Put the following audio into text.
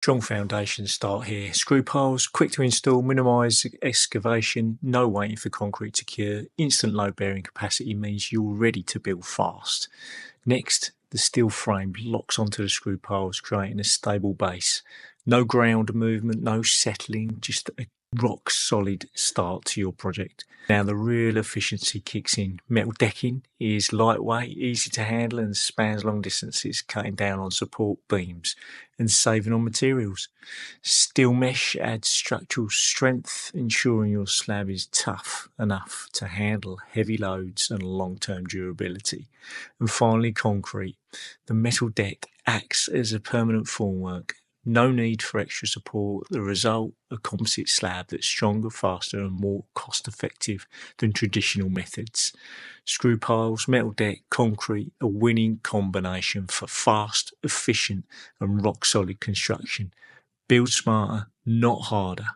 Strong foundations start here. Screw piles, quick to install, minimise excavation, no waiting for concrete to cure. Instant load bearing capacity means you're ready to build fast. Next, the steel frame locks onto the screw piles, creating a stable base. No ground movement, no settling, just a rock solid start to your project. Now the real efficiency kicks in. Metal decking is lightweight, easy to handle and spans long distances, cutting down on support beams and saving on materials. Steel mesh adds structural strength, ensuring your slab is tough enough to handle heavy loads and long-term durability. And finally, concrete. The metal deck acts as a permanent formwork. No need for extra support. The result, a composite slab that's stronger, faster and more cost-effective than traditional methods. Screw piles, metal deck, concrete, a winning combination for fast, efficient and rock-solid construction. Build smarter, not harder.